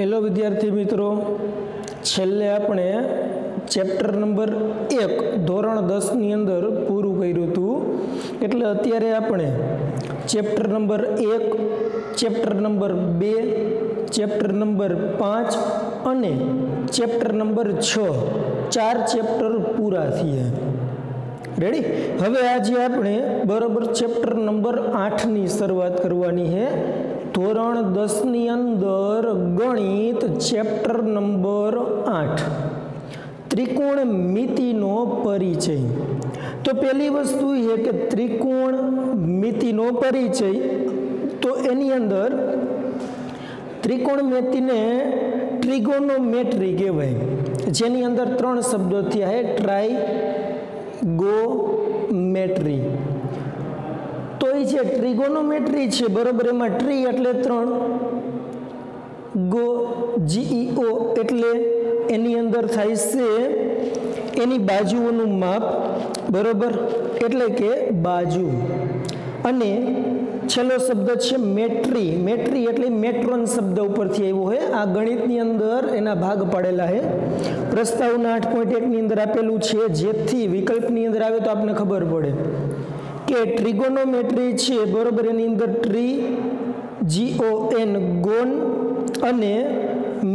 Hello विद्यार्थी मित्रों, छेल्ले आपणे चेप्टर नंबर 1 धोरण 10 नी अंदर पूरुं कर्युं हतुं। एटले अत्यारे आपणे chapter number 1, chapter number 2, chapter number 5 अने चेप्टर नंबर 6 4 चेप्टर पूरा थया। रेडी? हवे आज आपणे बराबर चेप्टर नंबर 8 नी शरूआत करवानी है। धोरण 10 नी अंदर गणित चेप्टर नंबर 8 त्रिकोणमितिनो परिचय। तो पहली वस्तु है कि त्रिकोणमितिनो परिचय। तो एनी अंदर त्रिकोणमितिने ट्रिगोनोमेट्री कहेवाय, जेनी अंदर 3 शब्दों थया है ट्राइगोमेट्री। तो ये ट्रिगोनोमेट्री है बराबर, एमां ट्री एटले 3, गो GEO एटले एनी अंदर थाय छे एनी बाजुओनुं माप बराबर, एटले के बाजू। अने छेल्लो शब्द छे मेट्री। मेट्री एटले मेट्रोन शब्द उपरथी आव्यो है। आ गणितनी अंदर एना भाग पाडेला है। प्रस्तावना 8.1 नी अंदर आपेलुं छे, जेथी विकल्पनी अंदर आवे तो आपने खबर पड़े के ट्रिगोनोमेट्री छे बराबर, एनी अंदर ट्री GON गोन अने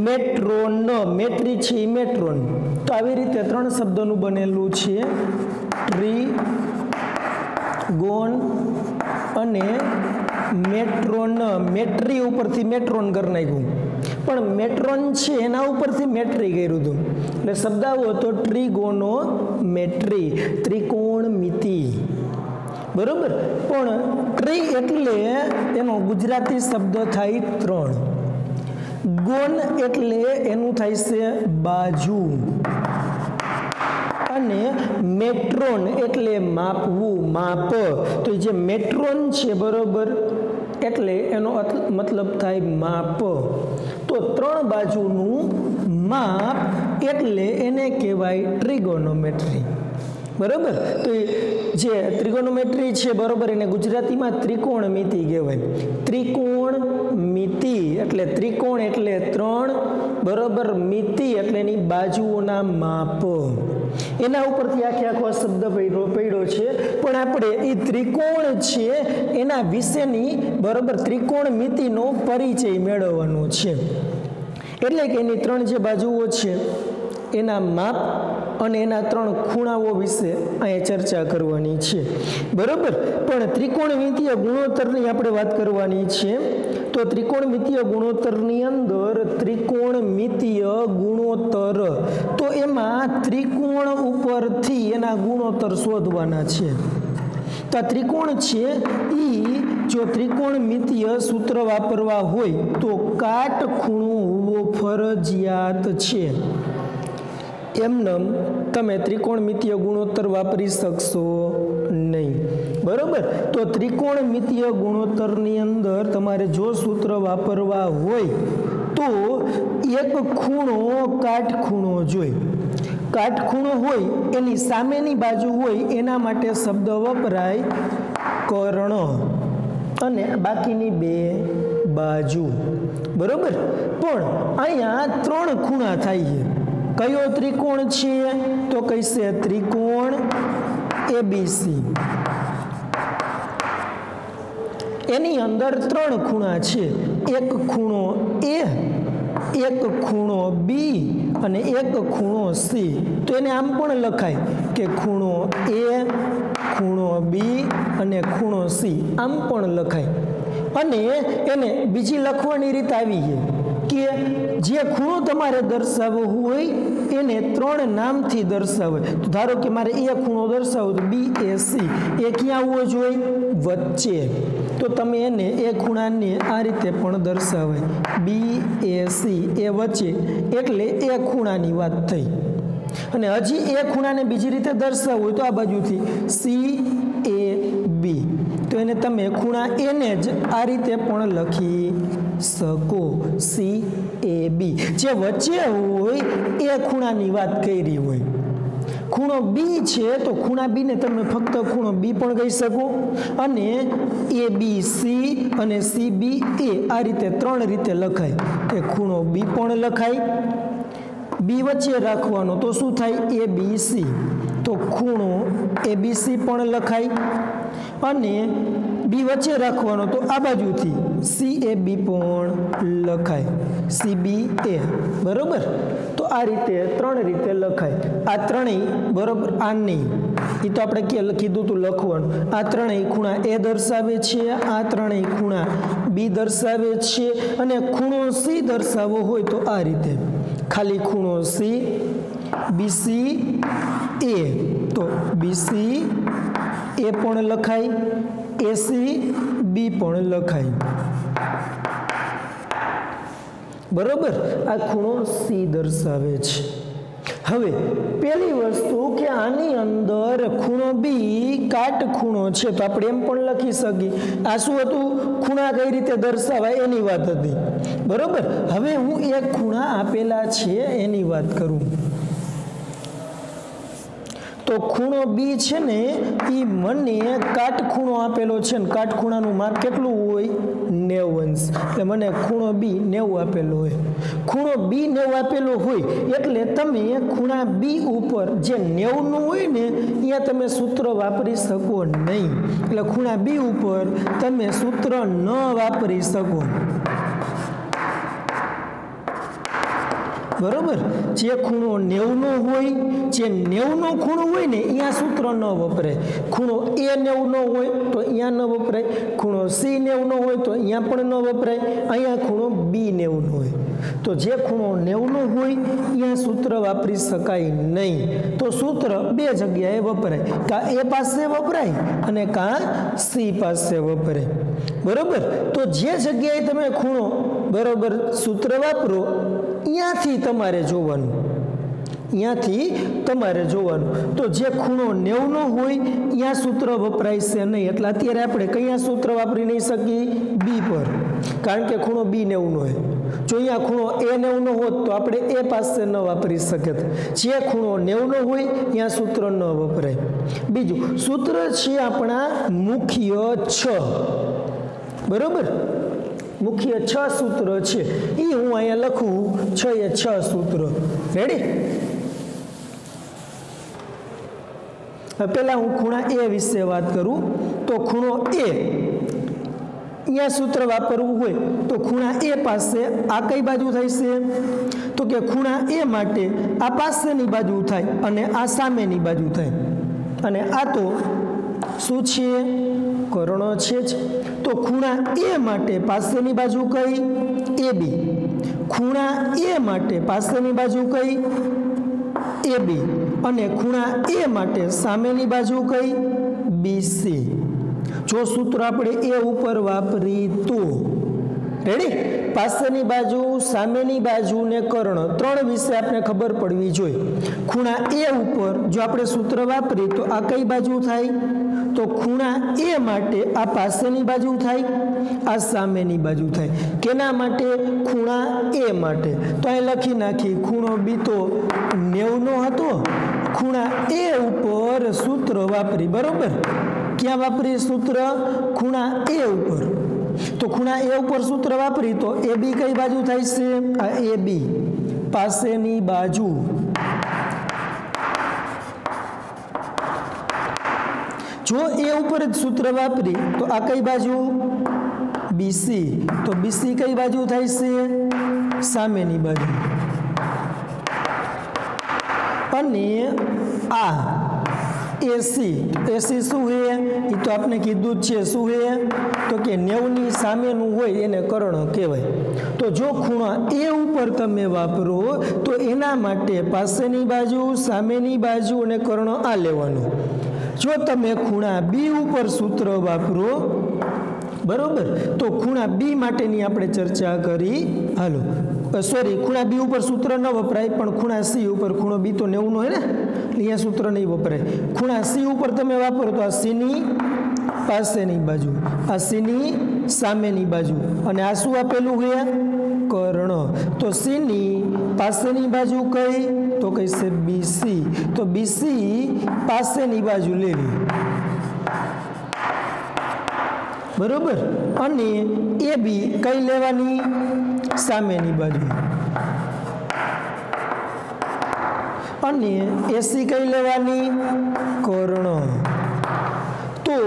मेट्रोन मेट्री छे मेट्रोन। तो आवी रीते 3 शब्दोनुं बनेलुं छे ट्री गोन अने मेट्रोन। मेट्री उपरथी मेट्रोन कर नाख्युं, पण मेट्रोन छे एना उपरथी मेट्री कर्युं हतुं, એટલે શબ્દ આવ્યો તો ટ્રિગોનોમેટ્રી, ત્રિકોણમિતિ बराबर। पण ट्री एटले एनो गुजराती शब्द थाय 3, गोन एटले एनु थाय छे बाजू, अने मेट्रोन एटले मापवू माप। तो जे मेट्रोन छे बराबर एटले एनो मतलब थाय माप। तो 3 बाजुनुं माप एटले एने कहेवाय ट्रिगोनोमेट्री बराबर। तो जे त्रिकोणमिति छे बराबर, एने गुजराती में त्रिकोणमिति कहेवाय। त्रिकोणमिति एटले त्रिकोण एटले 3 बराबर, मिति एटले एनी बाजुओना माप। एना उपरथी आखो शब्द पड्यो छे, पण आपणे ई त्रिकोण छे एना विशेनी बराबर त्रिकोणमितिनो परिचय मेळवવાનો छे। एटले के एनी 3 जे बाजुओ छे एना माप अने एना 3 खूणाओ विषे अहीं चर्चा करवानी छे बराबर। पण त्रिकोणमितीय गुणोत्तरनी आपणे वात करवानी छे। तो त्रिकोणमितीय गुणोत्तरनी अंदर त्रिकोणमितीय गुणोत्तर, तो एमां त्रिकोण उपरथी एना गुणोत्तर शोधवाना छे। तो त्रिकोण छे ई जो त्रिकोणमितीय सूत्र वापरवा होय तो काटखूणो होवो फरजियात छे। एमनम तमे त्रिकोणमितीय गुणोत्तर वापरी शकशो नहीं बराबर। तो त्रिकोणमितीय गुणोत्तरनी अंदर तमारे जो सूत्र वापरवा होय तो एक खूणो काटखूणो जोई। काटखूणो होय एनी सामेनी बाजू होय एना माटे शब्द वपराय कर्ण, अने बाकीनी 2 बाजू बराबर। पण अहींया 3 खूणा थाय छे। कयो त्रिकोण छे तो कहीशे त्रिकोण ABC। एनी अंदर 3 खूणा छे, एक खूणो A, एक खूणो B अने एक खूणो C। तो एने आम पण लखाय के खूणो A, खूणो B अने खूणो C, आम पण लखाय। अने एने बीजी लखवानी रीत आवी छे के जे खूणो तमारे दर्शावવો હોય એને 3 નામથી દર્શાવે। તો ધારો કે મારે એ ખૂણો દર્શાવવો તો BAC, એ ક્યાં આવવો જોઈએ? વચ્ચે। તો તમે એને એ ખૂણાને આ રીતે પણ દર્શાવે BAC, એ વચ્ચે, એટલે એ ખૂણાની વાત થઈ। અને હજી એ ખૂણાને બીજી રીતે દર્શાવવું હોય તો આ બાજુથી CAB, તો એને તમે ખૂણા એને જ આ રીતે પણ લખી શકો CAB। જે વચ્ચે હોય એ ખૂણાની વાત કરી હોય ખૂણો બી છે તો ખૂણા બી ને તમે ફક્ત ખૂણો બી પણ કહી શકો અને એ બી સી અને સી બી એ આ રીતે 3 રીતે લખાય કે ખૂણો બી પણ લખાય, બી વચ્ચે રાખવાનો તો શું થાય એ બી સી, તો ખૂણો એ બી સી પણ લખાય અને બી વચ્ચે રાખવાનો તો આ બાજુથી સી એ બી પણ લખાય, સી બી એ, બરોબર. તો આ રીતે 3 રીતે લખાય. આ ત્રણેય બરોબર, આ નહીં એ તો આપણે કીધું હતું લખવાનું. આ ત્રણેય ખૂણા એ દર્શાવે છે, આ ત્રણેય ખૂણા બી દર્શાવે છે અને ખૂણો સી દર્શાવવો હોય તો આ રીતે ખાલી ખૂણો સી બીસી એ, તો બીસી એ પણ લખાય, એસી બી પણ લખાય, બરોબર. આ ખૂણો સી દર્શાવે છે. હવે પહેલી વસ્તુ કે આની અંદર ખૂણો બી કાટખૂણો છે તો આપણે એમ પણ લખી શકીએ. આ શું હતું? ખૂણા કઈ રીતે દર્શાવાય એની વાત હતી, બરોબર. હવે હું એક ખૂણા આપેલા છે એની વાત કરું તો ખૂણો બી છે ને એ મને કાટખૂણો આપેલો છે ને કાટખૂણાનું માપ કેટલું હોય? 90 અંશ. એટલે મને ખૂણો બી 90 આપેલો હોય. ખૂણો બી 90 આપેલો હોય એટલે તમે ખૂણા બી ઉપર જે 90 નું હોય ને અહીંયા તમે સૂત્ર વાપરી શકો નહીં. એટલે ખૂણા બી ઉપર તમે સૂત્ર ન વાપરી શકો, બરોબર. જે ખૂણો 90 નો હોય, જે 90 નો ખૂણો હોય ને અહીંયા સૂત્ર ન વપરાય. ખૂણો એ 90 નો હોય તો અહીંયા ન વપરાય, ખૂણો સી 90 નો હોય તો અહીંયા પણ ન વપરાય, અહીંયા ખૂણો બી 90 નો હોય. તો જે ખૂણો 90 નો હોય અહીંયા સૂત્ર વાપરી શકાય નહીં. તો સૂત્ર બે જગ્યાએ વપરાય, કાં એ પાસે વપરાય અને કાં સી પાસે વપરાય, બરોબર. તો જે જગ્યાએ તમે ખૂણો બરોબર સૂત્ર વાપરો અહીંયાથી તમારે જોવાનું, અહીંયાથી તમારે જોવાનું. તો જે ખૂણો 90 નો હોય અહીંયા સૂત્ર વપરાય છે નહીં. એટલે અત્યારે આપણે કયા સૂત્ર વાપરી નહીં શકીએ? બી પર, કારણ કે ખૂણો બી 90 નો હોય. જો અહીંયા ખૂણો એ 90 નો હોત તો આપણે એ પાસે ન વાપરી શકીએ. જે ખૂણો 90 નો હોય અહીંયા સૂત્ર ન વપરાય. બીજું સૂત્ર છે આપણા મુખ્ય 6, બરોબર. મુખ્ય 6 સૂત્ર છે એ હું અહીંયા લખું 6 એ 6 સૂત્ર. રેડી? પહેલા હું ખૂણા એ વિશે વાત કરું તો ખૂણો એ અહીંયા સૂત્ર વાપરવું હોય તો ખૂણા એ પાસે આ કઈ બાજુ થાય છે? તો કે ખૂણા એ માટે આ પાસેની બાજુ થાય અને આ સામેની બાજુ થાય. અને આ તો શું છે? કર્ણ છે જ. તો ખૂણા એ માટે પાસેની બાજુ કઈ? એ બી. ખૂણા એ માટે પાસેની બાજુ કઈ? એ બી. અને ખૂણા એ માટે સામેની બાજુ કઈ? બીસી. જો સૂત્ર આપણે એ ઉપર વાપરી તો રેડી? પાસેની બાજુ, સામેની બાજુ ને કર્ણ 3 વિશે આપણે ખબર પડવી જોઈએ. ખૂણા એ ઉપર જો આપણે સૂત્ર વાપરી તો આ કઈ બાજુ થાય? તો ખૂણા એ માટે આ પાસેની બાજુ થાય, આ સામેની બાજુ થાય. કેના માટે? ખૂણા એ માટે. તો અહીં લખી નાખી ખૂણો બી તો 90 નો હતો, ખૂણા એ ઉપર સૂત્ર વાપરી, બરોબર. ક્યાં વાપરી સૂત્ર? ખૂણા એ ઉપર. તો ખૂણા એ ઉપર સૂત્ર વાપરી તો એ બી કઈ બાજુ થાય છે? આ એ બી પાસેની બાજુ. જો એ ઉપર જ સૂત્ર વાપરી તો આ કઈ બાજુ? બીસી. તો બીસી કઈ બાજુ થાય છે? સામેની બાજુ. અને આ એસી, એસી શું હે? એ તો આપણે કીધું જ છે. શું હે? તો કે 90 ની સામેનું હોય એને કર્ણ કહેવાય. તો જો ખૂણા એ ઉપર તમે વાપરો તો એના માટે પાસેની બાજુ, સામેની બાજુ અને કર્ણ આ લેવાનું. જો તમે ખૂણા બી ઉપર સૂત્ર વાપરો, બરોબર, તો ખૂણા બી માટેની આપણે ચર્ચા કરી. હાલો, સોરી, ખૂણા બી ઉપર સૂત્ર ન વપરાય પણ ખૂણા સી ઉપર, ખૂણો બી તો 90 નો હોય ને, અહીંયા સૂત્ર નહીં વપરાય. ખૂણા સી ઉપર તમે વાપરો તો આ સીની પાસેની બાજુ, આ સીની સામેની બાજુ, અને આ શું આપેલું છે? કર્ણ. તો સીની પાસેની બાજુ કઈ? તો તો કહેશે બીસી, તો બીસી પાસેની બાજુ લેવી, બરોબર, અને એ બી કઈ લેવાની, સામેની બાજુ, અને એસી કઈ લેવાની, કર્ણ. તો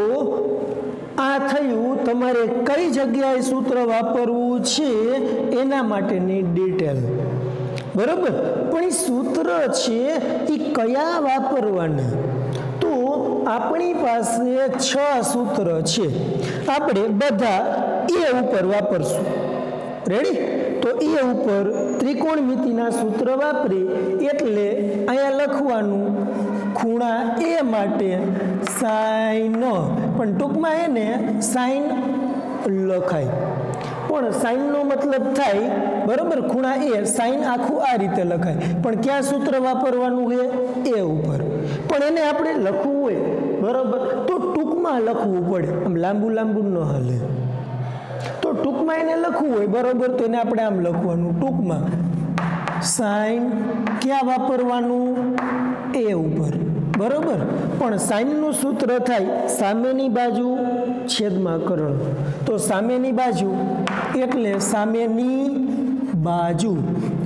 આ થયું તમારે કઈ જગ્યાએ સૂત્ર વાપરવું છે એના માટેની ડિટેલ, બરોબર. પણ એ સૂત્ર છે એ કયા વાપરવાના, તો આપણી પાસે 6 સૂત્ર છે, આપણે બધા એ ઉપર વાપરશું. રેડી? તો એ ઉપર ત્રિકોણમિતિના સૂત્ર વાપરી એટલે અહીંયા લખવાનું ખૂણા એ માટે સાઈન, પણ ટૂંકમાં એને સાઈન લખાય, પણ સાઈનનો મતલબ થાય, બરોબર, ખૂણા એ સાઈન આખું આ રીતે લખાય, પણ ક્યાં સૂત્ર વાપરવાનું છે, એ ઉપર. પણ એને આપણે લખવું હોય, બરોબર, તો ટૂંકમાં લખવું પડે, આમ લાંબુ લાંબુ ન હાલે. તો ટૂંકમાં એને લખવું હોય, બરોબર, તો એને આપણે આમ લખવાનું ટૂંકમાં સાઈન ક્યાં વાપરવાનું, એ ઉપર, બરોબર. પણ સાઈનનું સૂત્ર થાય સામેની બાજુ છેદમાં કર્ણ, તો સામેની બાજુ એટલે સામેની બાજુ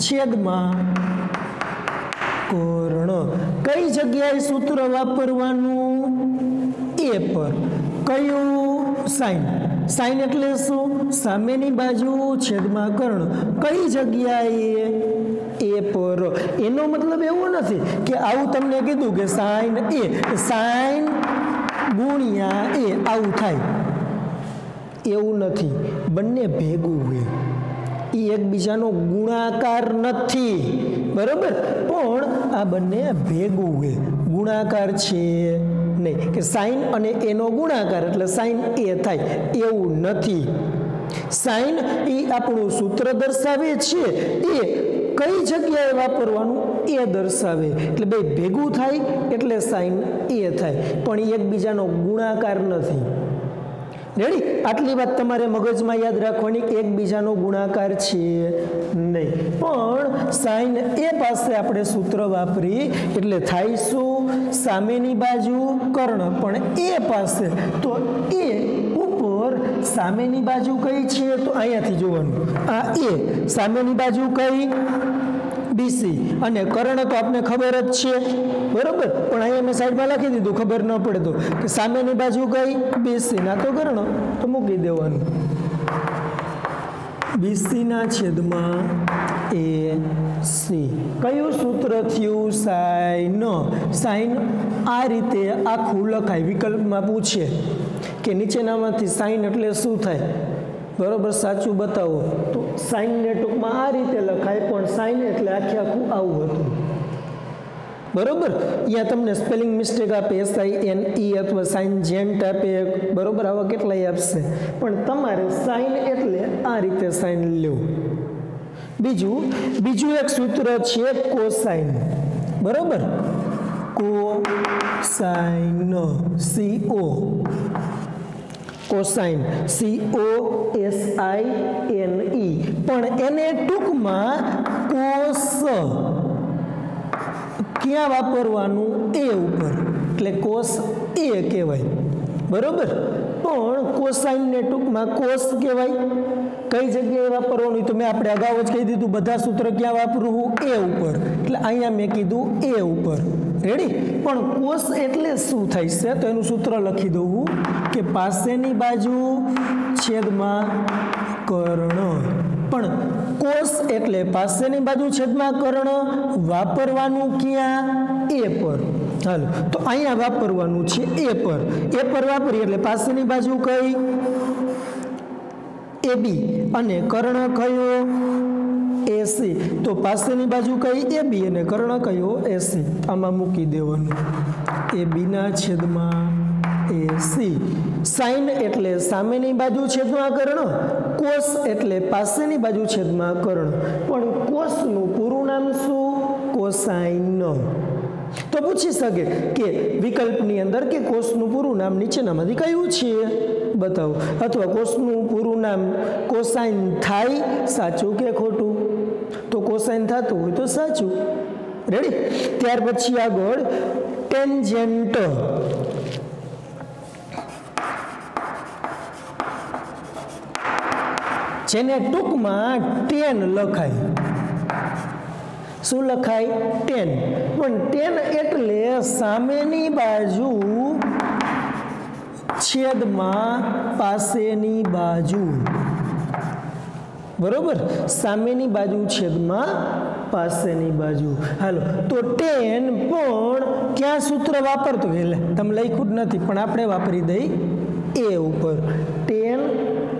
છેદમાં કર્ણ. કઈ જગ્યાએ સૂત્ર વાપરવાનું, એ પર. કયું, સાઈન. સાઈન એટલે શું, સામેની બાજુ છેદમાં કર્ણ. કઈ જગ્યાએ, એ પર. એનો મતલબ એવો નથી કે આવું તમને કીધું કે સાઈન એ, સાઈન ગુણ્યા એ આવું થાય, એવું નથી. બંને ભેગું હોય, એ એકબીજાનો ગુણાકાર નથી, બરોબર, પણ આ બંને ભેગું હોય, ગુણાકાર છે નહીં, કે સાઈન અને એનો ગુણાકાર એટલે સાઈન એ થાય, એવું નથી. સાઈન એ આપણું સૂત્ર દર્શાવે છે, એ કઈ જગ્યાએ વાપરવાનું એ દર્શાવે, એટલે બે ભેગું થાય એટલે સાઈન એ થાય, પણ એ એકબીજાનો ગુણાકાર નથી. રેડી? આટલી વાત તમારે મગજમાં યાદ રાખવાની, એકબીજાનો ગુણાકાર છે નહીં. પણ સાઈન એ પાસે આપણે સૂત્ર વાપરી એટલે થાય શું, સામેની બાજુ કર્ણ, પણ એ પાસે, તો એ ઉપર સામેની બાજુ કઈ છે, તો અહીંયાથી જોવાનું, આ એ સામેની બાજુ કઈ, બીસી, અને કર્ણ તો આપણે ખબર જ છે, બરોબર, પણ અહીંયા મેં સાઈડમાં લખી દીધું, ખબર ન પડે તો, કે સામેની બાજુ કઈ, બીસી, ના તો કર્ણ, તો મૂકી દેવાનું, બીસી ના છેદમાં એ સી. કયું સૂત્ર થયું, સાઈન. સાઈન આ રીતે આખું લખાય, વિકલ્પમાં પૂછે કે નીચેનામાંથી સાઈન એટલે શું થાય, બરોબર, સાચું બતાવો, તો સાઈનને ટૂંકમાં આ રીતે લખાય, પણ સાઈન એટલે આખે આખું આવું હતું, બરોબર. અહીંયા તમને સ્પેલિંગ મિસ્ટેક આપે, SINE અથવા સાઈન જેન્ટ આપે, બરોબર, આવા કેટલાય આપશે, પણ તમારે સાઈન એટલે આ રીતે સાઈન લેવું. બીજું એક સૂત્ર છે કોસાઈન, બરોબર, કોસાઈન, CO, કોસાઈન, COSINE, પણ એને ટૂંકમાં કોસ ક્યાં વાપરવાનું, એ ઉપર, એટલે કોસ એ કહેવાય, બરોબર. પણ કોસાઈનને ટૂંકમાં કોસ કહેવાય. કઈ જગ્યાએ વાપરવાનું, તો મેં આપણે અગાઉ જ કહી દીધું, બધા સૂત્ર ક્યાં વાપરવું, એ ઉપર, એટલે અહીંયા મેં કીધું એ ઉપર. રેડી? પણ કોસ એટલે શું થાય છે, તો એનું સૂત્ર લખી દઉં કે પાસેની બાજુ છેદમાં કર્ણ. પણ કોસ એટલે પાસેની બાજુ છેદમાં કર્ણ, વાપરવાનું ક્યાં, એ પર. હાલો, તો અહીંયા વાપરવાનું છે એ પર. એ પર વાપરીએ એટલે પાસેની બાજુ કઈ, AB, અને કર્ણ કયો, AC. તો પાસેની બાજુ કઈ, AB, અને કર્ણ કયો, AC. આમાં મૂકી દેવાનું, AB ના છેદમાં AC. સાઈન એટલે સામેની બાજુ છેદમાં કર્ણ, કોસ એટલે પાસેની બાજુ છેદમાં કર્ણ, પણ કોસનું પૂરું નામ શું, કોસાઈન. તો પૂછી શકે કે વિકલ્પની અંદર કે કોસનું પૂરું નામ નીચેનામાંથી કયું છે, બતાવો, અથવા કોસનું પૂરું નામ કોસાઈન થાય, સાચું કે ખોટું, તો કોસાઈન થતું હોય તો સાચું, રેડી? ત્યાર પછી આગળ ટેન્જેન્ટ, જેને ટૂંકમાં ટેન લખાય. શું લખાય? ટેન. પણ ટેન એટલે સામેની બાજુ છેદમાં પાસેની બાજુ. બરોબર? સામેની બાજુ છેદમાં પાસેની બાજુ. હાલો, તો ટેન પણ ક્યાં સૂત્ર વાપરતો? એટલે તમે લખ્યું જ નથી પણ આપણે વાપરી દઈ એ ઉપર. ટેન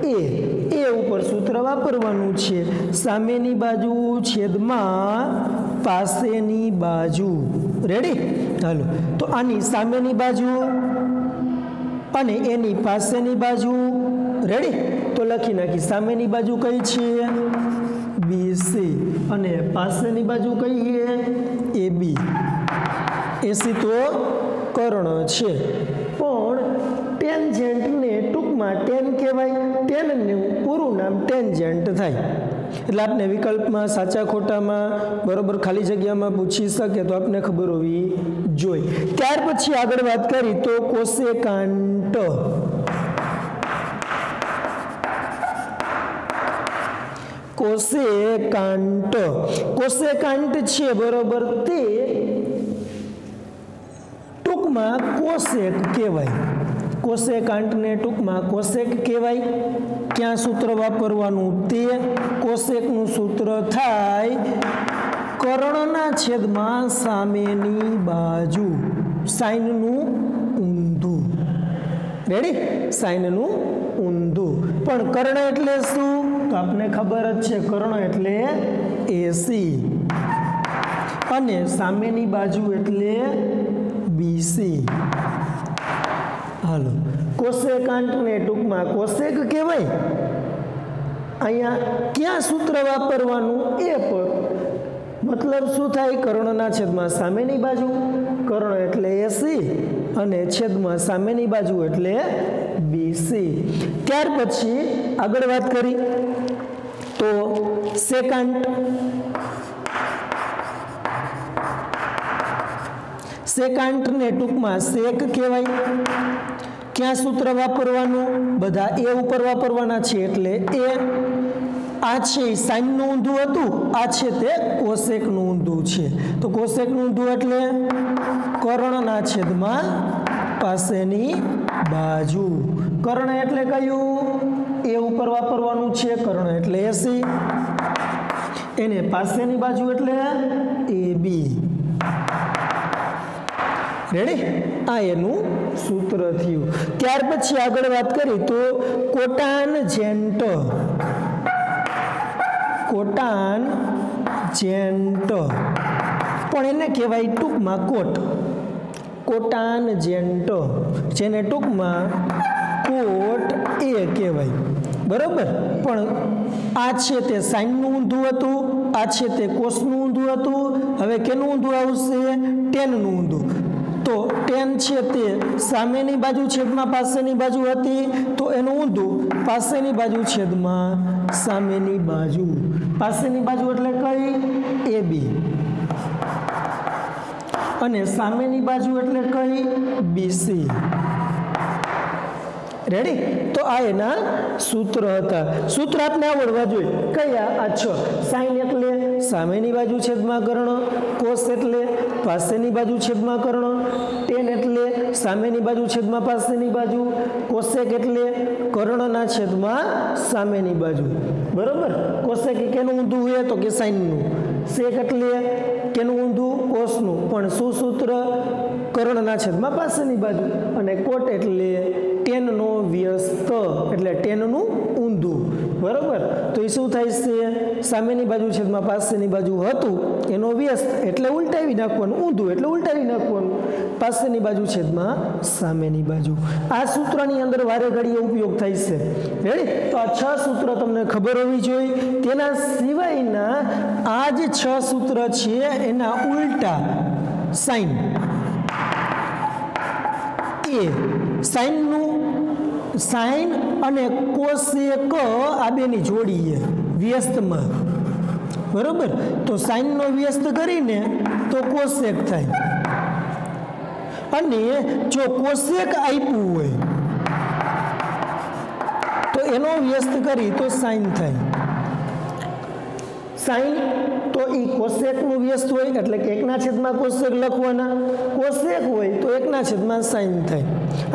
એ ઉપર સૂત્ર વાપરવાનું છે. સામેની બાજુ છેદમાં પાસેની બાજુ. રેડી? હાલો, તો આની સામેની બાજુ અને એની પાસેની બાજુ. રેડી? તો લખી નાખી. સામેની બાજુ કઈ છે? BC. અને પાસેની બાજુ કઈ છે? AB. AC તો કર્ણ છે. પણ ટેન્જેન્ટને ટૂંકમાં ટેન કહેવાય. ટેનનું પૂરું નામ ટેન્જેન્ટ થાય. એટલે આપને વિકલ્પમાં સાચા ખોટામાં બરોબર ખાલી જગ્યામાં પૂછી શકે તો આપને ખબર હોવી જોઈએ. ત્યાર પછી આગળ વાત કરી તો કોસેકાંટ. કોસેકાંટ, કોસેકાંટ છે બરોબર, તે ટૂંકમાં કોસેક કહેવાય. કોસેકાંટને ટૂંકમાં કોસેક કહેવાય. ક્યાં સૂત્ર વાપરવાનું? તે કોસેકનું સૂત્ર થાય કર્ણના છેદમાં સામેની બાજુ. સાઈનનું ઊંધું. રેડી? સાઈનનું ઊંધું. પણ કર્ણ એટલે શું? તો આપને ખબર જ છે, કર્ણ એટલે AC અને સામેની બાજુ એટલે BC. હાલો, કોસેકાંટને ટૂંકમાં કોસેક કહેવાય. અહીંયા ક્યાં સૂત્ર વાપરવાનું? એ પર. મતલબ શું થાય? કર્ણના છેદમાં સામેની બાજુ. કર્ણ એટલે AC અને છેદમાં સામેની બાજુ એટલે BC. ત્યાર પછી આગળ વાત કરી તો સેકાંટ. સેકાંટને ટૂંકમાં સેક કહેવાય. ક્યાં સૂત્ર વાપરવાનું? બધા એ ઉપર વાપરવાના છે એટલે એ. આ છે સાઈનનું ઊંધું હતું, આ છે તે કોસેકનું ઊંધું છે. તો કોસેકનું ઊંધું એટલે કર્ણના છેદમાં પાસેની બાજુ. કર્ણ એટલે કયું? એ ઉપર વાપરવાનું છે. કર્ણ એટલે AC. એને પાસેની બાજુ એટલે AB. રેડી? આ એનું સૂત્ર થયું. ત્યાર પછી આગળ વાત કરી તો કોટાનજેન્ટ. કોટાનજેન્ટ પણ એને કહેવાય ટૂંકમાં કોટ. કોટાનજેન્ટ, જેને ટૂંકમાં કોટ એ કહેવાય. બરોબર? પણ આ છે તે સાઈનનું ઊંધું હતું, આ છે તે કોસનું ઊંધું હતું. હવે કેનું ઊંધું આવશે? ટેનનું ઊંધું. તો ટેન છે તે સામેની બાજુ છેદમાં પાસેની બાજુ હતી, તો એનું ઊંધું પાસેની બાજુ છેદમાં સામેની બાજુ. પાસેની બાજુ એટલે કઈ? AB. અને સામેની બાજુ એટલે કઈ? BC. રેડી? તો આ એના સૂત્ર હતા. સૂત્ર આપને આવડવા જોઈએ. કયા? આ 6. સાઈન એટલે સામેની બાજુ છેદમાં કર્ણ, કોસ એટલે પાસેની બાજુ છેદમાં કર્ણ, ટેન એટલે સામેની બાજુ છેદમાં પાસેની બાજુ, કોસેક એટલે કર્ણના છેદમાં સામેની બાજુ. બરોબર? કોસેક કેનું ઊંધું હોય? તો કે સાઈનનું. સેક એટલે કેનું ઊંધું? કોસનું. પણ શું સૂત્ર? કર્ણના છેદમાં પાસેની બાજુ. અને કોટ એટલે ટેનનો વ્યસ્ત એટલે ટેનનું ઊંધું. બરોબર? તો એ શું થાય છે? સામેની બાજુ છેદમાં પાસેની બાજુ હતું એનો વ્યસ્ત એટલે ઉલટાવી નાખવાનું, ઊંધું એટલે ઉલટાવી નાખવાનું, પાસેની બાજુ છેદમાં સામેની બાજુ. આ સૂત્રની અંદર વારે ઘડીએ ઉપયોગ થાય છે. રેડી? તો આ 6 સૂત્ર તમને ખબર હોવી જોઈએ. તેના સિવાયના આ જે 6 સૂત્ર છે એના ઉલટા સાઈન. એ સાઈનનું સાઈન અને કોસેક આ બેની જોડી વ્યસ્તમાં. બરોબર, તો સાઈનનો વ્યસ્ત કરીને તો કોસેક થાય, અને જો કોસેક આપ્યું હોય તો એનો વ્યસ્ત કરી તો સાઈન થાય. સાઈન તો એ કોસેકનું વ્યસ્ત હોય એટલે કે 1/માં કોસેક લખવાના, કોસેક હોય તો 1/માં સાઈન થાય.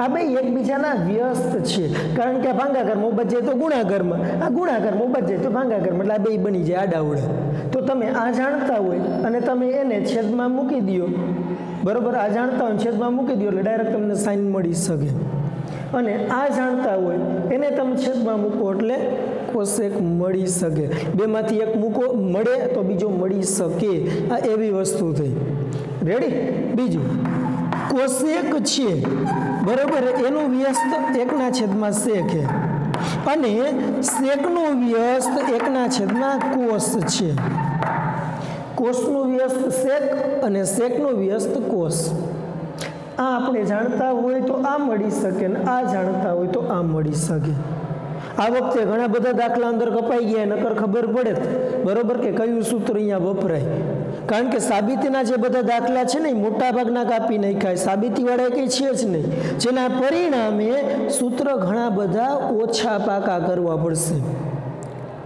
આ બે એકબીજાના વ્યસ્ત છે, કારણ કે આ ભાંગાકારમાં બચ જાય તો ગુણાકારમાં, આ ગુણાકારમાં બચ જાય તો ભાંગાકારમાં, એટલે આ બે બની જાય આડાવડા. તો તમે આ જાણતા હોય અને તમે એને છેદમાં મૂકી દો, બરોબર, આ જાણતા હોય છેદમાં મૂકી દો એટલે ડાયરેક્ટ તમને સાઈન મળી શકે. અને આ જાણતા હોય એને તમે છેદમાં મૂકો એટલે કોસેક મળી શકે. બેમાંથી એક મૂકો મળે તો બીજો મળી શકે, આ એવી વસ્તુ થઈ. રેડી? બીજું કોસેક છે, બરોબર, એનું વ્યસ્ત 1/માં સેક છે, અને સેકનો વ્યસ્ત 1/માં કોસ છે. કોસનું વ્યસ્ત સેક અને સેકનું વ્યસ્ત કોસ. આ આપણે જાણતા હોય તો આ મળી શકે, ને આ જાણતા હોય તો આ મળી શકે. આ વખતે ઘણા બધા દાખલા અંદર કપાઈ ગયા, નકર ખબર પડે બરોબર કે કયું સૂત્ર અહીંયા વપરાય. કારણ કે સાબિતીના જે બધા દાખલા છે ને એ મોટા ભાગના કાપી નાખાય, સાબિતીવાળા કંઈ છે જ નહીં, જેના પરિણામે સૂત્ર ઘણા બધા ઓછા પાકા કરવા પડશે.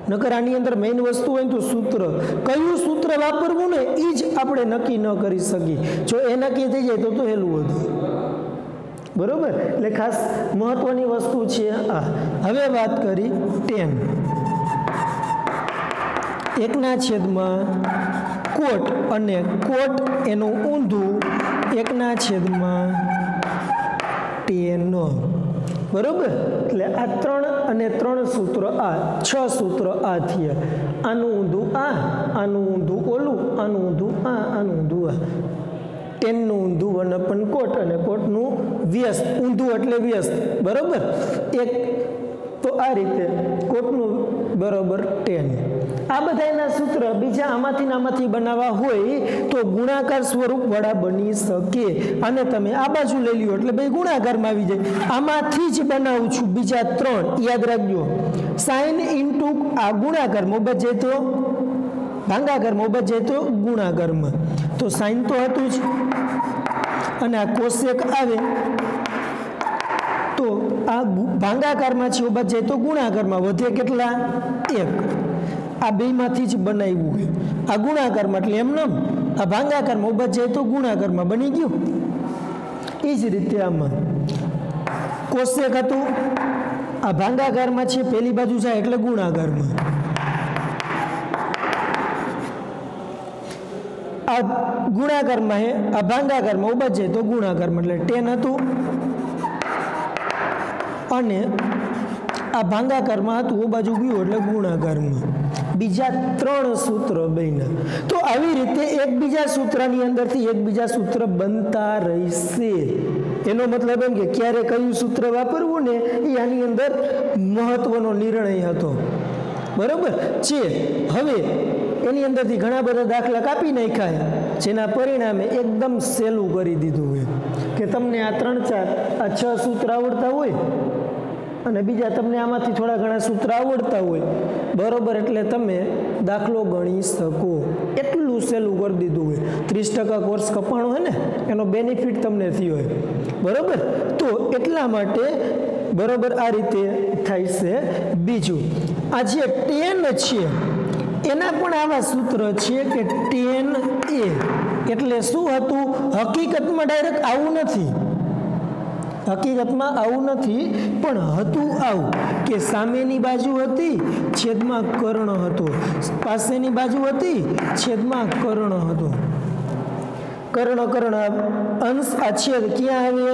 નકર આની અંદર મેઇન વસ્તુ હોય તો સૂત્ર, કયું સૂત્ર વાપરવું ને એ જ આપણે નક્કી ન કરી શકીએ. જો એ નક્કી થઈ જાય તો હેલું હતું, બરોબર. એટલે ખાસ મહત્વની વસ્તુ છે આ. હવે વાત કરી 10, 1/માં કોટ, અને કોટ એનું ઊંધું 1/10, બરોબર. એટલે આ 3 અને 3 સૂત્ર, આ 6 સૂત્ર આ થયા. આનું ઊંધું આ, આનું ઊંધું ઓલું, આનું ઊંધું આ, આનું ઊંધું આ. 10નું ઊંધું 1 કોટ, અને કોટનું વ્યસ્ત, ઊંધું એટલે વ્યસ્ત, બરોબર. એક તો આ રીતે કોટનું બરોબર 10. આ બધાના સૂત્ર બીજા આમાંથી બનાવવા હોય તો ગુણાકાર સ્વરૂપ વાળા બની શકે. અને તમે આ બાજુ લઈ લ્યો એટલે ભાઈ ગુણાકારમાં આવી જાય. આમાંથી જ બનાવું છું બીજા 3, યાદ રાખજો. સાઈન ઇન્ટુ આ ગુણાકારમાં બચ જાય તો ભાંગાકારમાં, બચ જાય તો ગુણાકારમાં. તો સાઈન તો હતું જ, અને આ કોસેક આવે તો આ ભાંગાકારમાં છે, બચ જાય તો ગુણાકારમાં. વધે કેટલા? 1. આ બેમાંથી જ બનાવ્યું હોય. આ ગુણાકારમાં એટલે એમને આ ભાંગાકારમાં બચ જાય તો ગુણાકારમાં બની ગયું. એ જ રીતે આમાં કોસેક હતું, આ ભાંગાકારમાં છે, પેલી બાજુ જાય એટલે ગુણાકારમાં. આ ગુણાકારમાં હે, આ ભાંગાકારમાં બચ જાય તો ગુણાકારમાં. એટલે 10 હતું, અને આ ભાંગાકારમાં હતું, ઓ બાજુ ગયું એટલે ગુણાકારમાં. બીજા 3 સૂત્ર બન્યા. તો આવી રીતે એકબીજા સૂત્રની અંદરથી એકબીજા સૂત્ર બનતા રહેશે. એનો મતલબ એમ કે ક્યારે કયું સૂત્ર વાપરવું ને એ આની અંદર મહત્વનો નિર્ણય હતો, બરોબર છે. હવે એની અંદરથી ઘણા બધા દાખલા કાપી નાખ્યા, જેના પરિણામે એકદમ સહેલું કરી દીધું હોય કે તમને આ 3, 4, આ 6 સૂત્ર આવડતા હોય, અને બીજા તમને આમાંથી થોડા ઘણા સૂત્ર આવડતા હોય, બરોબર, એટલે તમે દાખલો ગણી શકો. એટલું સહેલું કરી દીધું હોય. 30% કોર્સ કપાણો હોય ને એનો બેનિફિટ તમને થયો હોય, બરોબર. તો એટલા માટે બરોબર આ રીતે થાય છે. બીજું આ જે 10 છે એના પણ આવા સૂત્ર છે કે 10a એટલે શું હતું? હકીકતમાં ડાયરેક્ટ આવું નથી, હકીકતમાં આવું નથી, પણ હતું આવું કે સામેની બાજુ હતી, છેદમાં કર્ણ હતો, પાસેની બાજુ હતી, છેદમાં કર્ણ હતો. કર્ણ અંશ આ છેદ ક્યાં આવે?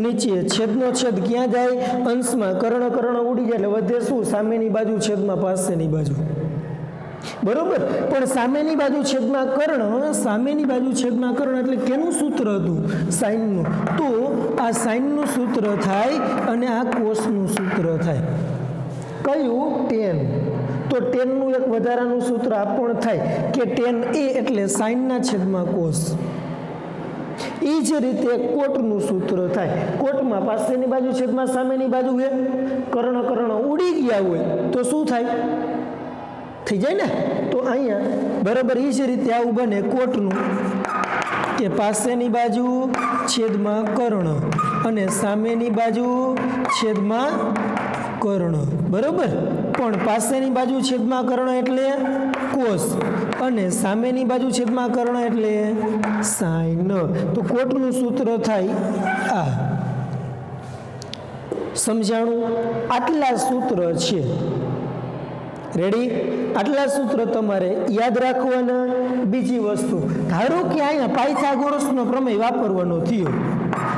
નીચે. છેદનો છેદ ક્યાં જાય? અંશમાં. કર્ણ ઉડી જાય એટલે વધે શું? સામેની બાજુ છેદમાં પાસેની બાજુ, બરોબર. પણ સામેની બાજુ છેદમાં કર્ણ, સામેની બાજુ છેદમાં કર્ણ એટલે કેનું સૂત્ર હતું? સાઈનનું. તો આ સાઈનનું સૂત્ર થાય અને આ કોસનું સૂત્ર થાય. કયું? 10. તો 10નું એક વધારાનું સૂત્ર આ પણ થાય કે 10a એટલે સાઈનના છેદમાં કોસ. એ જ રીતે કોટનું સૂત્ર થાય. કોટમાં પાસેની બાજુ છેદમાં સામેની બાજુ હે, કર્ણ ઉડી ગયા હોય તો શું થાય? થઈ જાય ને? તો અહીંયા બરાબર એ જ રીતે આવું બને કોટનું કે પાસેની બાજુ છેદમાં કર્ણ અને સામેની બાજુ છેદમાં કર્ણ, બરાબર. પણ પાસેની બાજુ છેદમાં કર્ણ એટલે કોસ અને સામેની બાજુ છેદમાં કર્ણ એટલે સાઈન. તો કોટનું સૂત્ર થાય આ. સમજાણું? આટલા સૂત્ર છે. રેડી? આટલા સૂત્ર તમારે યાદ રાખવાના. બીજી વસ્તુ, ધારો કે અહીંયા પાયથાગોરસનો પ્રમેય વાપરવાનો થયો,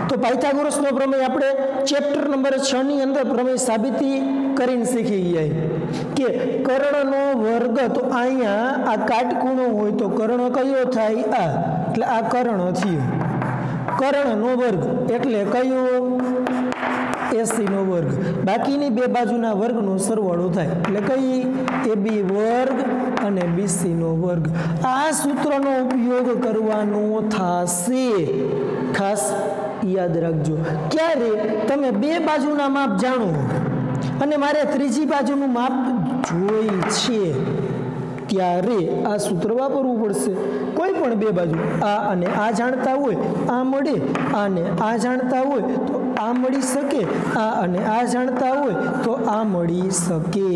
તો પાયથાગોરસનો પ્રમેય આપણે ચેપ્ટર નંબર 6 ની અંદર પ્રમેય સાબિતી કરીને શીખી ગયા કે કર્ણનો વર્ગ. તો અહીંયા આ કાટખૂણો હોય તો કર્ણ કયો થાય? આ. એટલે આ કર્ણ થયો. કર્ણનો વર્ગ એટલે કયો? 80 નો વર્ગ. બાકીની બે બાજુના વર્ગનો સરવાળો થાય એટલે કઈ? AB વર્ગ અને BC નો વર્ગ. આ સૂત્રનો ઉપયોગ કરવાનો થશે. ખાસ યાદ રાખજો. ક્યારે તમે બે બાજુના માપ જાણો અને મારે ત્રીજી બાજુનું માપ જોઈ છે ત્યારે આ સૂત્ર વાપરવું પડશે. કોઈ પણ બે બાજુ આ અને આ જાણતા હોય આ મળે, આને આ જાણતા હોય તો આ મળી શકે, આ અને આ જાણતા હોય તો આ મળી શકે.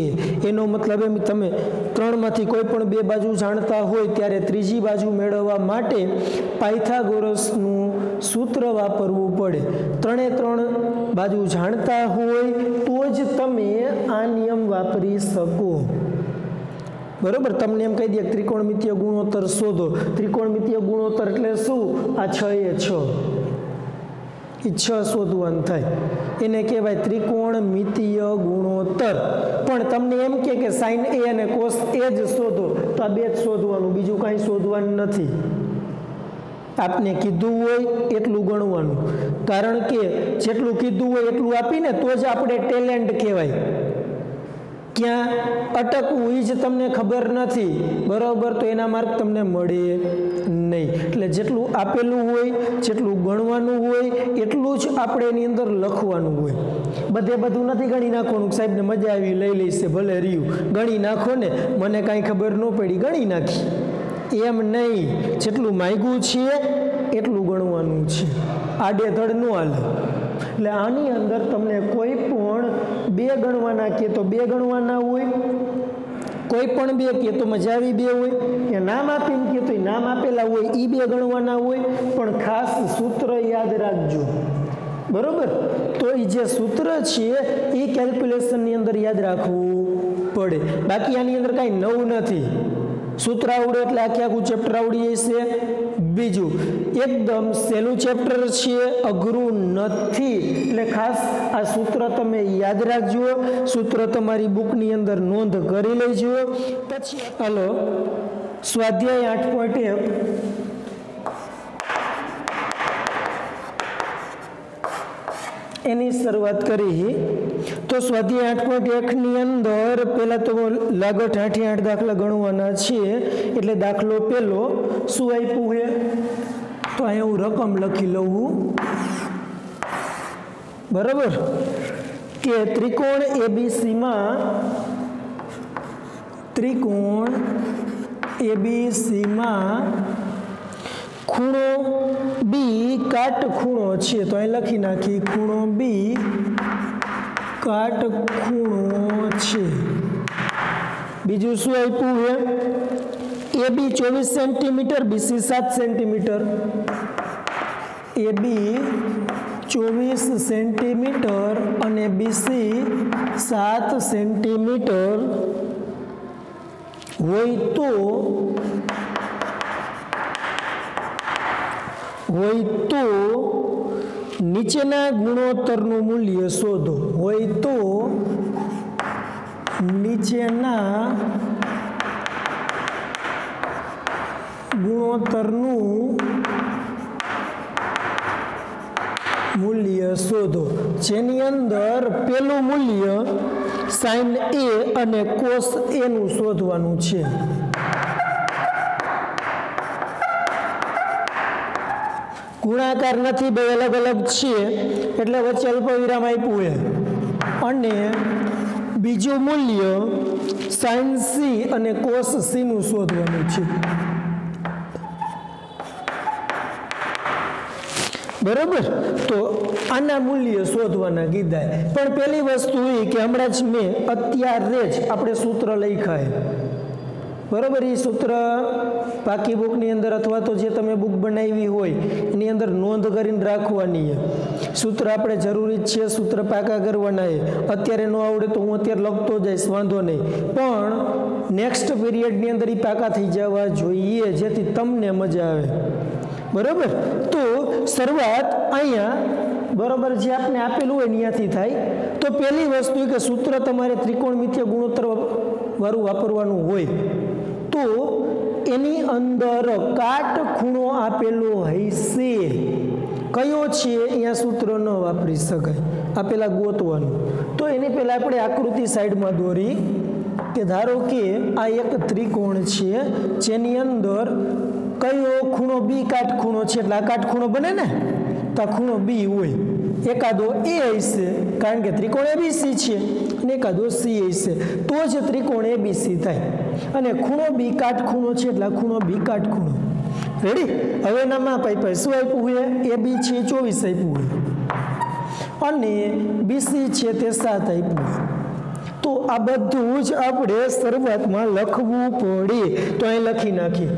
એનો મતલબ એમ તમે ત્રણમાંથી કોઈ પણ બે બાજુ જાણતા હોય ત્યારે ત્રીજી બાજુ મેળવવા માટે પાયથાગોરસનું સૂત્ર વાપરવું પડે. ત્રણે ત્રણ બાજુ જાણતા હોય તો જ તમે આ નિયમ વાપરી શકો. બરોબર? તમને એમ કહી દે ત્રિકોણમિતીય ગુણોત્તર શોધો. ત્રિકોણમિતીય ગુણોત્તર એટલે શું? આ 6 એ 6 એ 6 શોધવાનું થાય, એને કહેવાય ત્રિકોણમિતીય ગુણોત્તર. પણ તમને એમ કે સાઇન એ અને કોસ એ જ શોધો, તો આ બે જ શોધવાનું, બીજું કાંઈ શોધવાનું નથી. આપને કીધું હોય એટલું ગણવાનું, કારણ કે જેટલું કીધું હોય એટલું આપીને તો જ આપણે ટેલેન્ટ કહેવાય. ક્યાં અટકવું એ જ તમને ખબર નથી, બરાબર? તો એના માર્ક તમને મળે નહીં. એટલે જેટલું આપેલું હોય, જેટલું ગણવાનું હોય એટલું જ આપણે એની અંદર લખવાનું હોય. બધું નથી ગણી નાખવાનું. સાહેબને મજા આવી, લઈ લઈશે, ભલે રહ્યું, ગણી નાખો ને, મને કાંઈ ખબર ન પડી, ગણી નાખી. એમ નહીં, જેટલું માગ્યું છે એટલું ગણવાનું છે, આડેધડ ન હાલે. એટલે આની અંદર તમને કોઈ પણ બે ગણવાના કે તો બે ગણવાના હોય, કોઈ પણ બે કે તો મજા આવી બે હોય, કે નામ આપીને કે તો નામ આપેલા હોય એ બે ગણવાના હોય. પણ ખાસ સૂત્ર યાદ રાખજો, બરોબર? તો એ જે સૂત્ર છે એ કેલ્ક્યુલેશનની અંદર યાદ રાખવું પડે. બાકી આની અંદર કાંઈ નવું નથી. સૂત્ર આવડે એટલે આખું ચેપ્ટર આવડી જશે. બીજું, એકદમ સહેલું ચેપ્ટર છે, અઘરું નથી. એટલે ખાસ આ સૂત્ર તમે યાદ રાખજો. સૂત્ર તમારી બુકની અંદર નોંધ કરી લેજો. પછી હાલો સ્વાધ્યાય 8.1 એની શરૂઆત કરી. તો સ્વાધ્યાય 8.1 ની અંદર પહેલા તો લાગત 8 દાખલા ગણવાના છે. એટલે દાખલો પહેલો શું આપ્યું છે? તો અહીંયા હું રકમ લખી લઉં, બરાબર? કે ત્રિકોણ એબીસીમાં ખૂણો બી કાટખૂણો છે. તો અહીં લખી નાખી ખૂણો બી કાટખૂણો છે. બીજું શું આપ્યું છે? AB 24 centimetre, BC 7 centimetre. AB 24 centimetre અને BC 7 સેન્ટીમીટર હોય તો નીચેના ગુણોત્તરનું મૂલ્ય શોધો. હોય તો નીચેના ગુણોત્તરનું મૂલ્ય શોધો. જેની અંદર પેલું મૂલ્ય સાઇન એ અને કોસ એ નું શોધવાનું છે. ગુણાકાર નથી, બે અલગ અલગ છે એટલે વચ્ચે અલ્પ વિરામ આપ્યું છે. અને બીજું મૂલ્ય sin c અને cos c નું શોધવાનું છે, બરાબર. તો આના મૂલ્ય શોધવાના કીધા. પણ પહેલી વસ્તુ એ કે હમણાં જ મેં અત્યારે જ આપણે સૂત્ર લખ્યા, બરાબર. એ સૂત્ર પાકી બુકની અંદર અથવા તો જે તમે બુક બનાવી હોય એની અંદર નોંધ કરીને રાખવાની છે. સૂત્ર આપણે જરૂરી જ છે, સૂત્ર પાકા કરવાના છે. અત્યારે ન આવડે તો હું અત્યારે લખતો જઈશ, વાંધો નહીં, પણ નેક્સ્ટ પીરિયડની અંદર એ પાકા થઈ જવા જોઈએ જેથી તમને મજા આવે, બરાબર. તો શરૂઆત અહીંયા, બરાબર, જે આપણે આપેલું હોય ત્યાંથી થાય. તો પહેલી વસ્તુ કે સૂત્ર તમારે ત્રિકોણમિતીય ગુણોત્તર વાળું વાપરવાનું હોય તો એની અંદર કાટખૂણો આપેલો હશે. કયો છે અહીંયા સૂત્ર ન વાપરી શકાય, આ પેલા ગોતવાનું. તો એની પહેલાં આપણે આકૃતિ સાઈડમાં દોરી કે ધારો કે આ એક ત્રિકોણ છે જેની અંદર કયો ખૂણો બી કાટખૂણો છે, એટલે આ કાટખૂણો બને ને, તો આ ખૂણો બી હોય. એકાદો એ હશે કારણ કે ત્રિકોણ એબીસી છે, અને એકાદો સી હશે તો જ ત્રિકોણ એબીસી થાય. અને ખૂણો બી કાટખૂણો છે એટલે ખૂણો બી કાટખૂણો. રેડી? હવે એના માપ આપ્યા, શું આપ્યું હોય? એ બી છે 24 આપ્યું હોય અને બીસી છે તે 7 આપ્યું હોય. તો આ બધું જ આપણે શરૂઆતમાં લખવું પડે. તો અહીં લખી નાખીએ,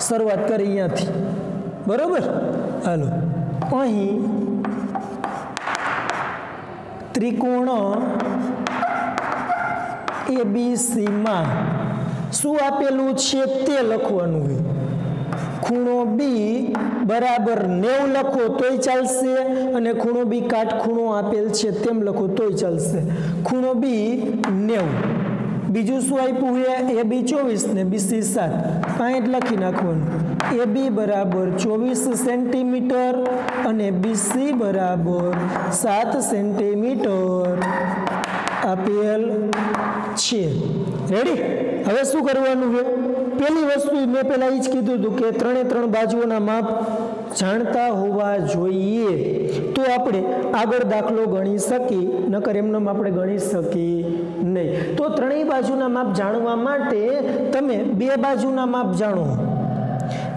શરૂઆત કરી અહીંયાથી, બરાબર. હાલો, અહીં ત્રિકોણ એબીસીમાં શું આપેલું છે તે લખવાનું હોય. ખૂણો બી બરાબર 90 લખો તોય ચાલશે, અને ખૂણો બી કાટખૂણો આપેલ છે તેમ લખો તોય ચાલશે. ખૂણો બી 90. બીજું શું આપ્યું છે? એ બી 24 ને બીસી 7. અહીં લખી નાખવાનું, એ બી બરાબર 24 સેન્ટીમીટર અને બીસી બરાબર 7 સેન્ટીમીટર આપેલ છે. રેડી? હવે શું કરવાનું છે? પહેલી વસ્તુ મેં પહેલા એ જ કીધું હતું કે 3 બાજુઓના માપ જાણતા હોવા જોઈએ તો આપણે આગળ દાખલો ગણી શકીએ, નકર એમને આપણે ગણી શકીએ નહીં. તો 3 બાજુના માપ જાણવા માટે તમે 2 બાજુના માપ જાણો.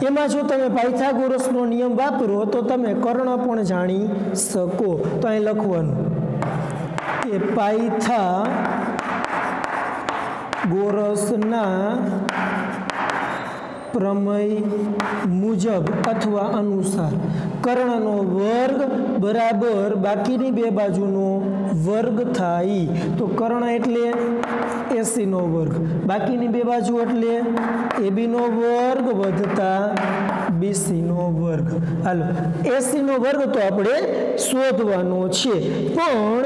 એમાં જો તમે પાયથાગોરસનો નિયમ વાપરો તો તમે કર્ણ પણ જાણી શકો. તો અહીં લખવાનું કે પાયથાગોરસના પ્રમેય મુજબ અથવા અનુસાર કર્ણનો વર્ગ બરાબર બાકીની 2 બાજુનો વર્ગ થાય. તો કર્ણ એટલે એસીનો વર્ગ, બાકીની 2 બાજુ એટલે એબીનો વર્ગ વત્તા બીસીનો વર્ગ. હાલો, એસીનો વર્ગ તો આપણે શોધવાનો છે, પણ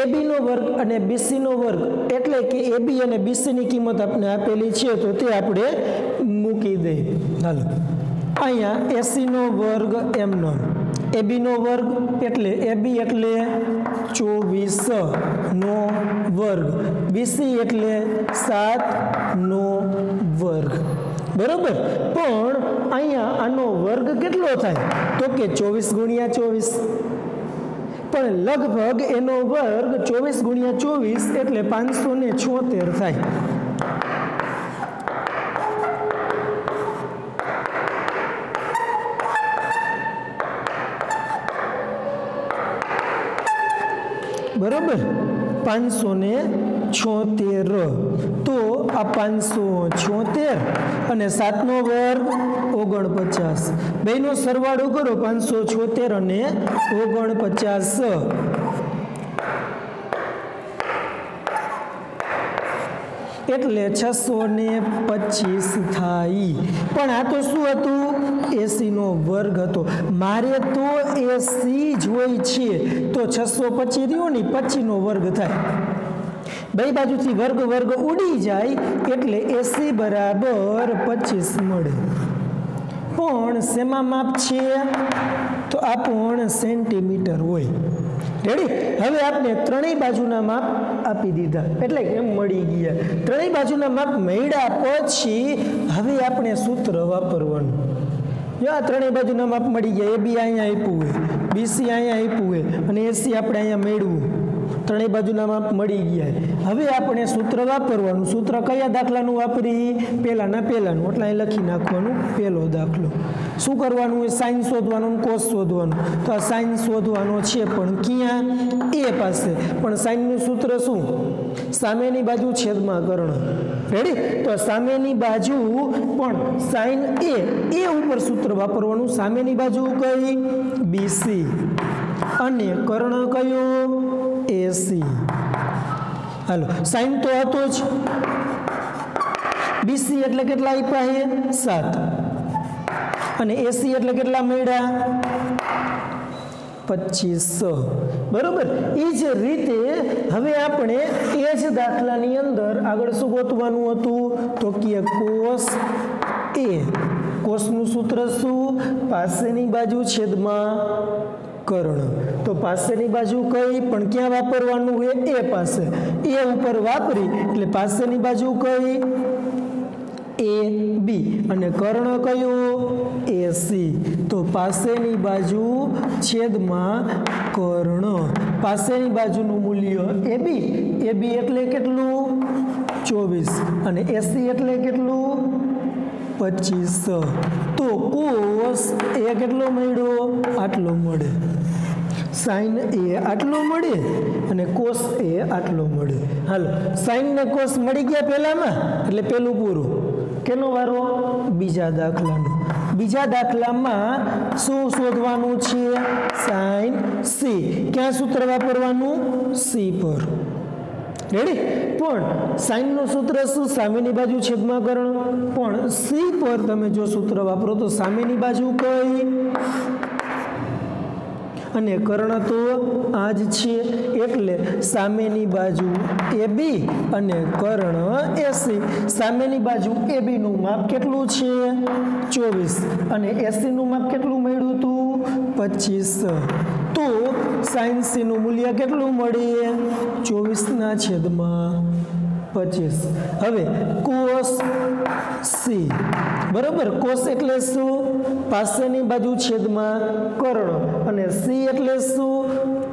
એબીનો વર્ગ અને બીસીનો વર્ગ એટલે કે એબી અને બીસીની કિંમત આપણે આપેલી છે તો તે આપણે મૂકી દઈએ. હાલો, અહીંયા એસીનો વર્ગ એમનો, એબીનો વર્ગ એટલે એબી એટલે 24 નો વર્ગ, બીસી એટલે 7 નો વર્ગ, બરોબર. પણ અહીંયા આનો વર્ગ કેટલો થાય? તો કે 24 ગુણ્યા 24, પણ લગભગ એનો વર્ગ 24 ગુણ્યા 24 એટલે 576 થાય. બરોબર, 576. તો આ 576 અને 7 નો વર્ગ 49. બેનો સરવાળો કરો, 576 અને 49 એટલે 625 થાય. પણ આ તો શું હતું? એસીનો વર્ગ હતો. મારે તો એસી જ હોય છે તો 625 રહ્યો ને 25 નો વર્ગ થાય. બે બાજુથી વર્ગ વર્ગ ઉડી જાય એટલે એસી બરાબર 25 મળે. પણ શેમાં માપ છે? તો આ પણ સેન્ટીમીટર હોય. રેડી? હવે આપણે 3 બાજુના માપ આપી દીધા એટલે કે મળી ગયા. 3 બાજુના માપ મળ્યા પછી હવે આપણે સૂત્ર વાપરવાનું. જો આ 3 બાજુના માપ મળી ગયા, એ બી અહીંયા આપ્યું હોય, બીસી અહીંયા આપ્યું હોય અને એસી આપણે અહીંયા મેળવું. 3 ત્રણેય બાજુના માપ મળી ગયા। હવે આપણે સૂત્ર વાપરવાનું। સૂત્ર કયા દાખલાનું વાપરી? પહેલાનું એટલે અહીં લખી નાખવાનું પહેલો દાખલો। શું કરવાનું હોય? સાઇન શોધવાનું, કોસ શોધવાનું। તો આ સાઇન શોધવાનો છે, પણ ક્યાં? એ પાસે। પણ સાઇનનું સૂત્ર શું? સામેની બાજુ છેદમાં કર્ણ। રેડી? તો સામેની બાજુ પણ સાઇન એ ઉપર સૂત્ર વાપરવાનું। સામેની બાજુ કઈ? બીસી, અને કર્ણ કયો? એસી। હાલો, સાઇન તો હતો જ, બીસી એટલે કેટલા આપ્યા? 7, અને એસી એટલે કેટલા મળ્યા? 25। બરોબર? એ જ રીતે હવે આપણે એ જ દાખલાની અંદર આગળ શું ગોતવાનું હતું? તો કે કોસ એ। કોસનું સૂત્ર શું? પાસેની બાજુ છેદમાં કર્ણ। તો પાસેની બાજુ કઈ? પણ ક્યાં વાપરવાનું હોય? એ પાસે। એ ઉપર વાપરી એટલે પાસેની બાજુ કઈ? એ બી, અને કર્ણ કયો? એસી। તો પાસેની બાજુ છેદમાં કર્ણ। પાસેની બાજુનું મૂલ્ય એ બી એટલે કેટલું? 24, અને એસી એટલે કેટલું? 25। તો કોસ એ કેટલો મળ્યો? આટલો મળે। સાઇન એ આટલો મળે, અને કોસ એ આટલો મળે। હાલો, સાઇન ને કોસ મળી ગયા પહેલામાં, એટલે પહેલું પૂરું। કેનો વારો? બીજા દાખલાનો। બીજા દાખલામાં શું શોધવાનું છે? Sign C. ક્યાં સૂત્ર વાપરવાનું? સી પર। રેડી? પણ સાઇનનું સૂત્ર શું? સામેની બાજુ છેદમાં કર્ણ। પણ સી પર તમે જો સૂત્ર વાપરો તો સામેની બાજુ કઈ? અને કર્ણ તો આ જ છે, એટલે સામેની બાજુ એ બી અને કર્ણ એસી। સામેની બાજુ એ બી નું માપ કેટલું છે? 24, અને એસી નું માપ કેટલું મળ્યું હતું? 25। તો સાઇન સી નું મૂલ્ય કેટલું મળે? 24/25। હવે કોસ સી, બરોબર? કોસ એટલે શું? પાસેની બાજુ છેદમાં કર્ણ, અને સી એટલે શું?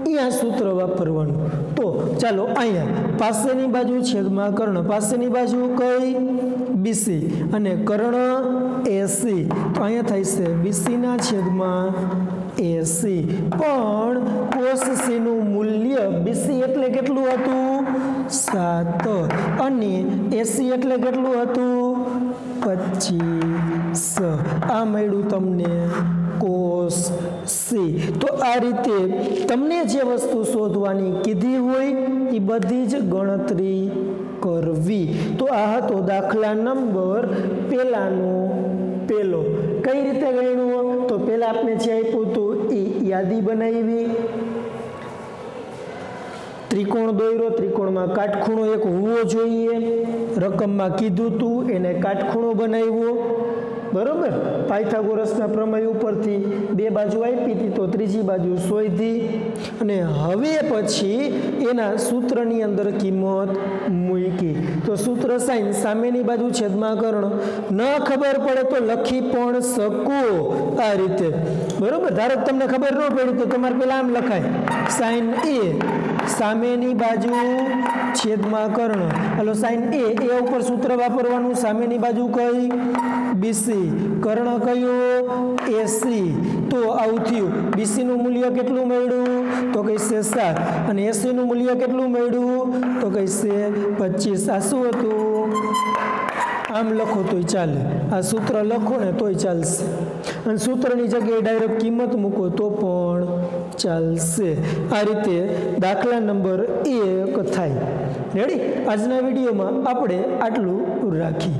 અહીંયા સૂત્ર વાપરવાનું। તો ચાલો, અહીંયા પાસેની બાજુ છેદમાં કર્ણ, પાસેની બાજુ કઈ? બીસી, અને કર્ણ એસી। તો અહીંયા થાય છે બીસી ના છેદમાં એસી। પણ કોસ સી નું મૂલ્ય બીસી એટલે કેટલું હતું? 7, અને એસી એટલે કેટલું હતું? 25। આ મળ્યું તમને કોસ સી। તો આ રીતે તમને જે વસ્તુ શોધવાની કીધી હોય એ બધી જ ગણતરી કરવી। તો આ હતો દાખલા નંબર પહેલાનો પહેલો। કઈ રીતે ગણ્યું? તો પહેલા આપણે જે આપ્યું હતું એ યાદી બનાવી, ત્રિકોણ દોર્યો, ત્રિકોણમાં કાટખૂણો એક હોવો જોઈએ, રકમમાં કીધું હતું એને કાટખૂણો બનાવ્યો। બરોબર? પાયથાગોરસના પ્રમેય ઉપરથી બે બાજુ આપી હતી તો ત્રીજી બાજુ શોધી, અને હવે પછી એના સૂત્રની અંદર કિંમત મૂકી। તો સૂત્ર સાઇન સામેની બાજુ છેદમાં કર્ણ। ન ખબર પડે તો લખી પણ શકો આ રીતે। બરોબર? ધારો કે તમને ખબર ન પડી તો તમારે પેલા આમ લખાય, સાઇન એ સામેની બાજુ છેદમાં કર્ણ। હાલો, સાઇન એ ઉપર સૂત્ર વાપરવાનું। સામેની બાજુ કઈ? બીસી, કર્ણ કયો? એસી। તો આવું થયું। બીસી નું મૂલ્ય કેટલું મળ્યું? તો કહીશે 7, અને એસી નું મૂલ્ય કેટલું મળ્યું? તો કહીશે 25। આ શું હતું? આમ લખો તોય ચાલે, આ સૂત્ર લખો ને તોય ચાલશે, અને સૂત્રની જગ્યાએ ડાયરેક્ટ કિંમત મૂકો તો પણ ચાલશે। આ રીતે દાખલા નંબર 1 થાય। રેડી? આજના વિડીયોમાં આપણે આટલું રાખીએ।